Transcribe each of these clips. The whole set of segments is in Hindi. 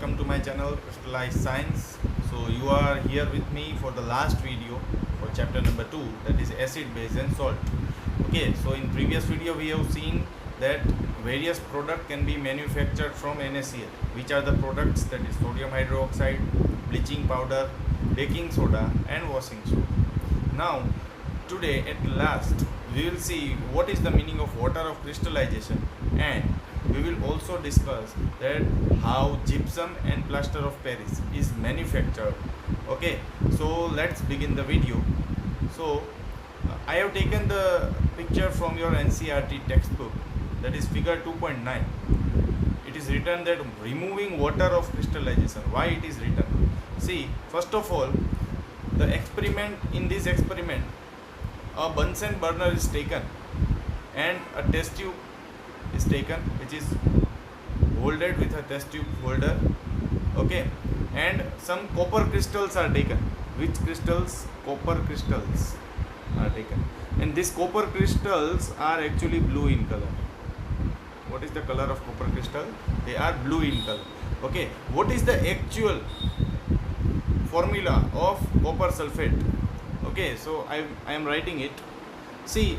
welcome to my channel Crystallized Science. So you are here with me for the last video for chapter number 2, that is acid, base and salt. Okay, so in previous video we have seen that various products can be manufactured from NaCl. Which are the products? That is sodium hydroxide, bleaching powder, baking soda and washing soda. Now today at last we will see what is the meaning of water of crystallization, and we will also discuss that how gypsum and plaster of Paris is manufactured. Okay, so let's begin the video. So I have taken the picture from your NCERT textbook, that is figure 2.9. It is written that removing water of crystallization. Why it is written? See, first of all, the experiment, in this experiment a Bunsen burner is taken and a test tube is taken, which is molded with a test tube holder. Okay, and some copper crystals are taken. Which crystals? Copper crystals are taken, and these copper crystals are actually blue in color. What is the color of copper crystal? They are blue in color. Okay, what is the actual formula of copper sulfate? Okay, so I am writing it. See,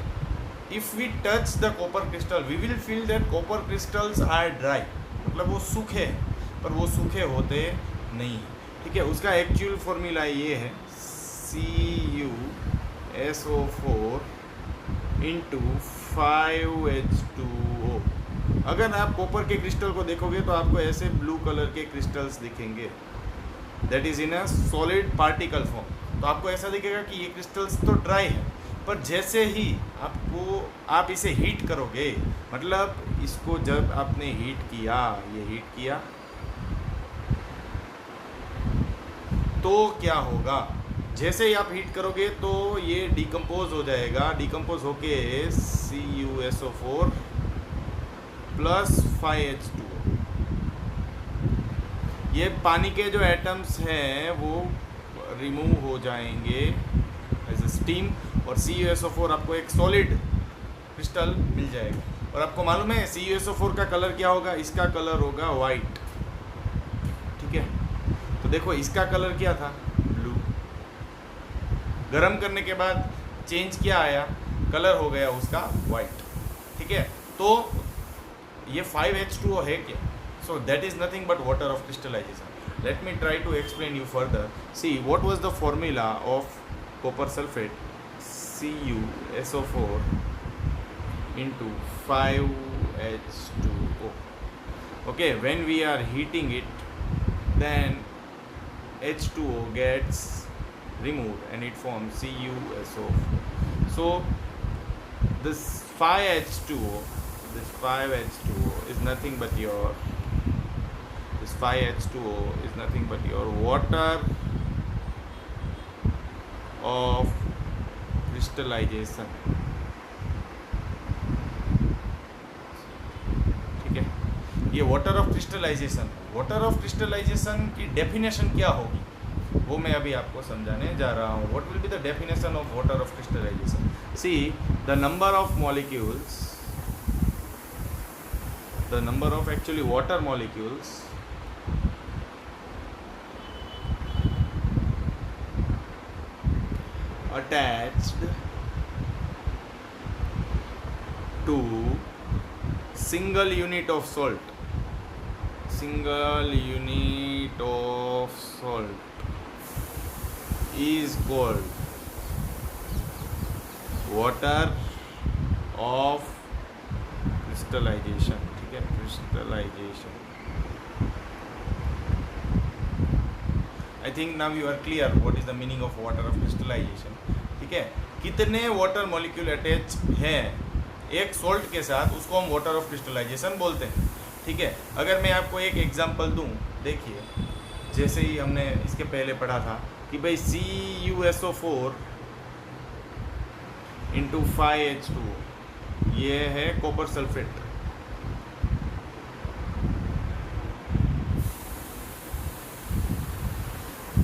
if we touch the copper crystal, we will feel that copper crystals are dry, मतलब वो सूखे हैं, पर वो सूखे होते नहीं। ठीक है, उसका एक्चुअल फॉर्मूला ये है CuSO4 इंटू 5H2O। अगर आप कॉपर के क्रिस्टल को देखोगे तो आपको ऐसे ब्लू कलर के क्रिस्टल्स दिखेंगे, that is in a solid particle form. तो आपको ऐसा दिखेगा कि ये क्रिस्टल्स तो ड्राई है, पर जैसे ही आप इसे हीट करोगे, मतलब इसको जब आपने हीट किया, ये हीट किया, तो क्या होगा? जैसे ही आप हीट करोगे तो ये डिकम्पोज हो जाएगा। डिकम्पोज होके CuSO4 प्लस 5H2O, ये पानी के जो एटम्स हैं वो रिमूव हो जाएंगे एज ए स्टीम, और CuSO4 आपको एक सॉलिड क्रिस्टल मिल जाएगा। और आपको मालूम है CuSO4 का कलर क्या होगा? इसका कलर होगा वाइट। ठीक है, तो देखो इसका कलर क्या था? ब्लू। गर्म करने के बाद चेंज क्या आया? कलर हो गया उसका वाइट। ठीक है, तो ये 5H2O है क्या? So that is nothing but water of crystallization. Let me try to explain you further. See, what was the formula of copper sulfate? CuSO4 into 5H2O. Okay, when we are heating it, then H2O gets removed and it forms CuSO4. So this 5H2O is nothing but your 5H2O is nothing but your water of crystallization. ठीक है, ये water of crystallization. Water of crystallization की डेफिनेशन क्या होगी वो मैं अभी आपको समझाने जा रहा हूँ। What will be the definition of water of crystallization? See, the number of molecules, the number of actually water molecules attached to single unit of salt is called water of crystallization. ठीक है, crystallization. I think now you are clear what is the meaning of water of crystallization. ठीक है, कितने वाटर मॉलिक्यूल अटैच हैं एक सॉल्ट के साथ, उसको हम वाटर ऑफ क्रिस्टलाइजेशन बोलते हैं। ठीक है, अगर मैं आपको एक एग्जांपल दूं, देखिए जैसे ही हमने इसके पहले पढ़ा था कि भाई CuSO4 इंटू 5H2O, ये है कॉपर सल्फेट।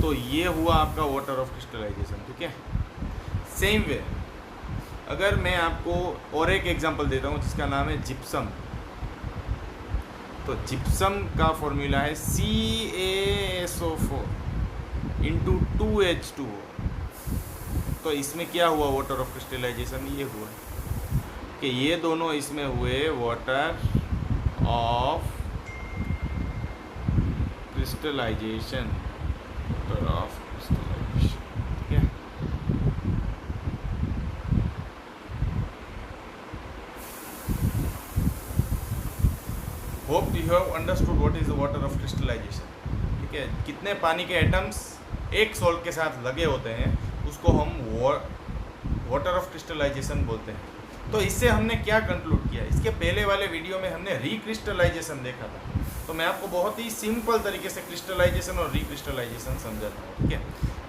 तो ये हुआ आपका वाटर ऑफ क्रिस्टलाइजेशन। ठीक है, सेम वे अगर मैं आपको और एक एग्जांपल देता हूँ जिसका नाम है जिप्सम। तो जिप्सम का फॉर्मूला है CaSO4 इंटू 2H2O। तो इसमें क्या हुआ वाटर ऑफ क्रिस्टलाइजेशन, ये हुआ कि ये दोनों इसमें हुए water of crystallization, water of crystallization. ठीक है, hope you have understood what is the water of crystallization. ठीक है, कितने पानी के एटम्स एक सॉल्ट के साथ लगे होते हैं उसको हम वाटर ऑफ क्रिस्टलाइजेशन बोलते हैं। तो इससे हमने क्या कंक्लूड किया, इसके पहले वाले वीडियो में हमने रिक्रिस्टलाइजेशन देखा था, तो मैं आपको बहुत ही सिंपल तरीके से क्रिस्टलाइजेशन और रिक्रिस्टलाइजेशन समझाता हूँ। ठीक है,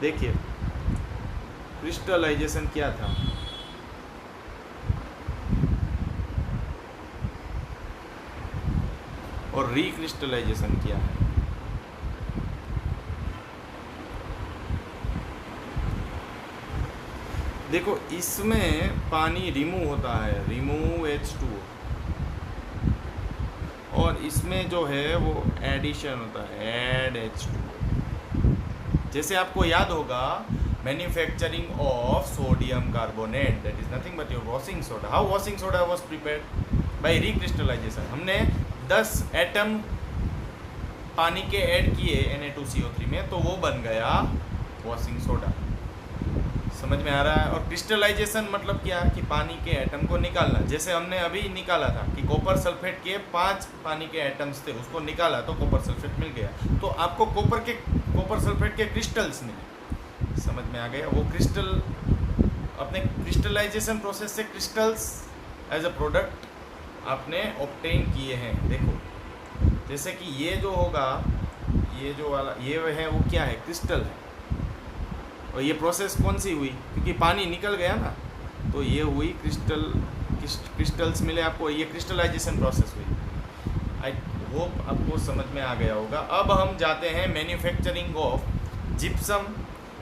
देखिए क्रिस्टलाइजेशन क्या था, और रिक्रिस्टलाइजेशन क्या है। देखो इसमें पानी रिमूव होता है, रिमूव H2O, और इसमें जो है वो एडिशन होता है, ऐड H2O। जैसे आपको याद होगा manufacturing of sodium carbonate, that is nothing but your washing soda. How washing soda was prepared by recrystallisation. हमने 10 एटम पानी के ऐड किए Na2CO3 में, तो वो बन गया वॉशिंग सोडा। समझ में आ रहा है। और क्रिस्टलाइजेशन मतलब क्या, कि पानी के एटम को निकालना। जैसे हमने अभी निकाला था कि कॉपर सल्फेट के 5 पानी के एटम्स थे, उसको निकाला तो कॉपर सल्फेट मिल गया, तो आपको कॉपर सल्फेट के क्रिस्टल्स मिले। समझ में आ गया। वो क्रिस्टल अपने क्रिस्टलाइजेशन प्रोसेस से क्रिस्टल्स एज अ प्रोडक्ट आपने ऑब्टेन किए हैं। देखो जैसे कि ये जो होगा, ये जो वाला ये है वो क्या है, क्रिस्टल है। और ये प्रोसेस कौन सी हुई, क्योंकि पानी निकल गया ना, तो ये हुई क्रिस्टल्स मिले आपको, ये क्रिस्टलाइजेशन प्रोसेस हुई। आई होप आपको समझ में आ गया होगा। अब हम जाते हैं manufacturing of gypsum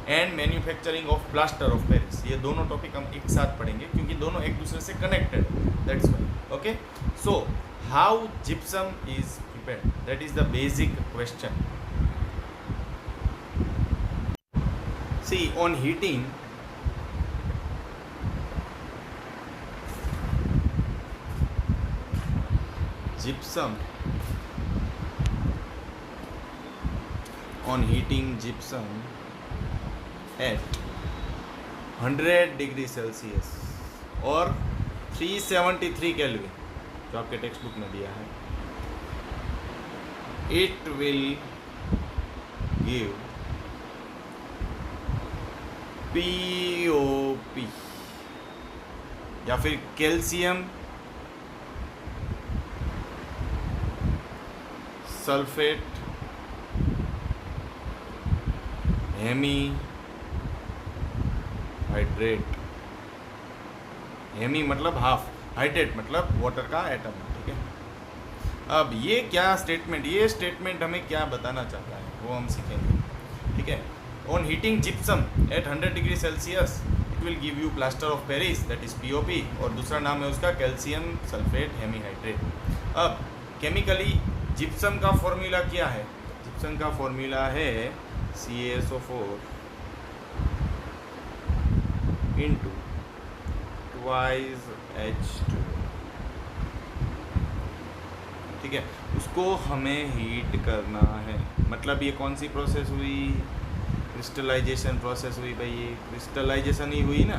and manufacturing of plaster of Paris. ये दोनों टॉपिक हम एक साथ पढ़ेंगे क्योंकि दोनों एक दूसरे से कनेक्टेड है, that's why. Okay, so how gypsum is prepared, that is the basic question. See, on heating, gypsum, at 100 degree Celsius और 373 केल्विन, जो आपके टेक्स्ट बुक में दिया है, it will give POP या फिर calcium sulphate hemi hydrate. Hemi मतलब हाफ, हाइड्रेट मतलब वाटर का एटम। ठीक है, अब ये क्या स्टेटमेंट, ये स्टेटमेंट हमें क्या बताना चाहता है वो हम सीखेंगे। ठीक है, on heating gypsum at 100 degree Celsius it will give you plaster of Paris, that is POP, और दूसरा नाम है उसका कैल्शियम सल्फेट हेमीहाइड्रेट। अब केमिकली जिप्सम का फॉर्मूला क्या है, जिप्सम का फॉर्मूला है CaSO4 इंटू 2H2। ठीक है, उसको हमें हीट करना है। मतलब ये कौन सी प्रोसेस हुई, क्रिस्टलाइजेशन प्रोसेस हुई। भाई ये क्रिस्टलाइजेशन ही हुई ना,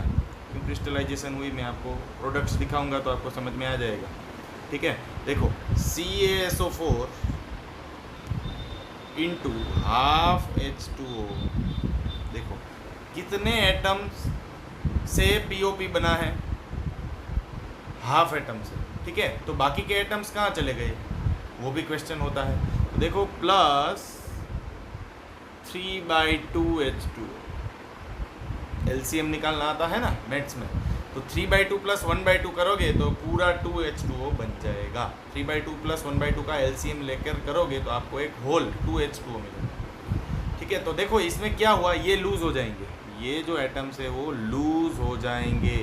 क्यों क्रिस्टलाइजेशन हुई मैं आपको प्रोडक्ट्स दिखाऊंगा तो आपको समझ में आ जाएगा। ठीक है, देखो CaSO4 इंटू हाफ H2O। देखो कितने एटम्स से POP बना है, हाफ एटम से। ठीक है, तो बाकी के एटम्स कहाँ चले गए, वो भी क्वेश्चन होता है। तो देखो प्लस 3/2 H2O, LCM निकालना आता है ना मैथ्स में, तो 3/2 प्लस 1/2 करोगे तो पूरा 2 H2O बन जाएगा। 3/2 प्लस 1/2 का LCM लेकर करोगे तो आपको एक होल 2 H2O मिलेगा। ठीक है, तो देखो इसमें क्या हुआ, ये लूज हो जाएंगे, ये जो एटम्स है वो लूज हो जाएंगे,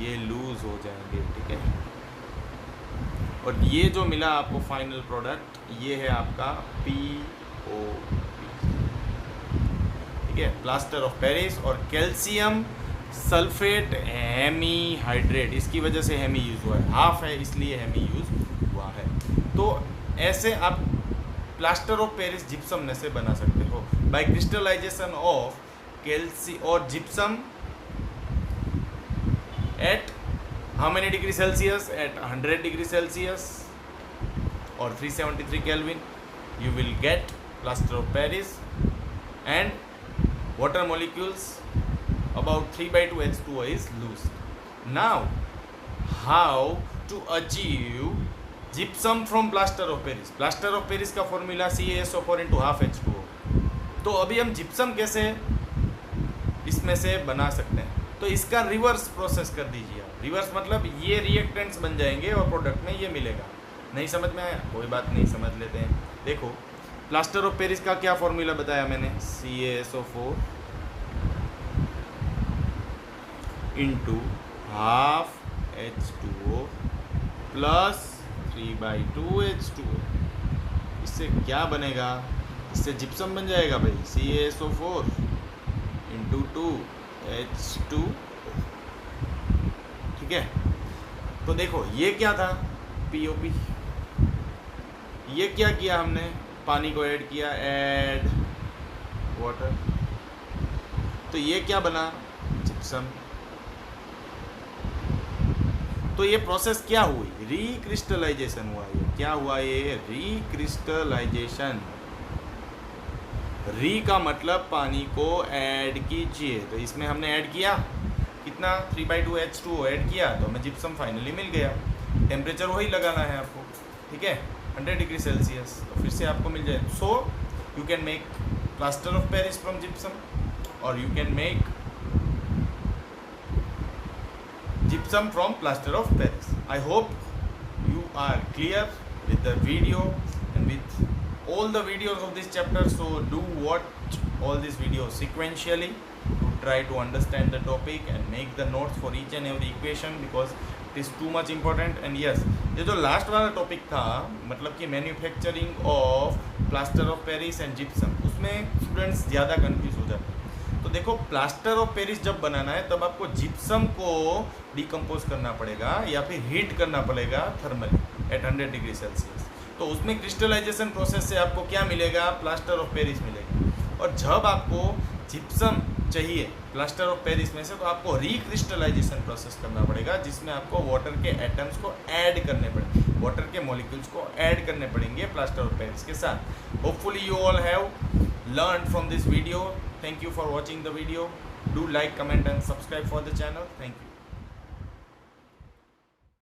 ये लूज हो जाएंगे। ठीक है, और ये जो मिला आपको फाइनल प्रोडक्ट, ये है आपका POP, ठीक है, प्लास्टर ऑफ पेरिस। और कैल्शियम सल्फेट हेमीहाइड्रेट, इसकी वजह से हेमी यूज़ हुआ है, हाफ है इसलिए हेमी यूज़ हुआ है। तो ऐसे आप प्लास्टर ऑफ पेरिस जिप्सम में से बना सकते हो बाय क्रिस्टलाइजेशन ऑफ कैल्सी और gypsum at how many degree Celsius? At 100 degree Celsius or 373 Kelvin, you will get plaster of Paris and water molecules about 3/2 H2O is loose. Now, how to achieve gypsum from plaster of Paris? Plaster of Paris का formula CaSO4 into half H2O. तो अभी हम जिप्सम कैसे इसमें से बना सकते हैं? तो इसका रिवर्स प्रोसेस कर दीजिए आप। रिवर्स मतलब ये रिएक्टेंट्स बन जाएंगे और प्रोडक्ट में ये मिलेगा। नहीं समझ में आया? कोई बात नहीं, समझ लेते हैं। देखो, प्लास्टर ऑफ पेरिस का क्या फॉर्मूला बताया मैंने? CaSO4 into half H2O plus 3/2 H2O। इससे क्या बनेगा? इससे जिप्सम बन जाएगा भाई। CaSO4 इंटू 2H2, ठीक है। तो देखो ये क्या था? POP। ये क्या किया हमने? पानी को ऐड किया, ऐड वाटर। तो ये क्या बना? जिप्सम। तो ये प्रोसेस क्या हुई? रिक्रिस्टलाइजेशन हुआ। ये क्या हुआ? ये रिक्रिस्टलाइजेशन। री का मतलब पानी को ऐड कीजिए। तो इसमें हमने ऐड किया कितना? 3/2 H2O ऐड किया तो हमें जिप्सम फाइनली मिल गया। टेम्परेचर वही लगाना है आपको, ठीक है, 100 डिग्री सेल्सियस। तो फिर से आपको मिल जाए। So you can make plaster of Paris from gypsum और you can make gypsum from plaster of Paris. I hope you are clear with the video and with all the videos of this chapter. So do watch all these videos sequentially to try to understand the topic and make the notes for each and every equation because it is too much important. And yes, ये जो लास्ट वाला टॉपिक था, मतलब कि manufacturing of plaster of Paris and gypsum, उसमें स्टूडेंट्स ज़्यादा कंफ्यूज हो जाते हैं। तो देखो, प्लास्टर ऑफ पेरिस जब बनाना है तब आपको जिप्सम को डिकम्पोज करना पड़ेगा या फिर हीट करना पड़ेगा थर्मली एट 100 डिग्री सेल्सियस। तो उसमें क्रिस्टलाइजेशन प्रोसेस से आपको क्या मिलेगा? प्लास्टर ऑफ पेरिस मिलेगा। और जब आपको जिप्सम चाहिए प्लास्टर ऑफ पेरिस में से, तो आपको रिक्रिस्टलाइजेशन प्रोसेस करना पड़ेगा जिसमें आपको वाटर के एटम्स को ऐड करने पड़ेंगे, वाटर के मॉलिक्यूल्स को ऐड करने पड़ेंगे प्लास्टर ऑफ पेरिस के साथ। Hopefully you all have learned from this video. Thank you for watching the video. Do like, comment and subscribe for the channel. Thank you.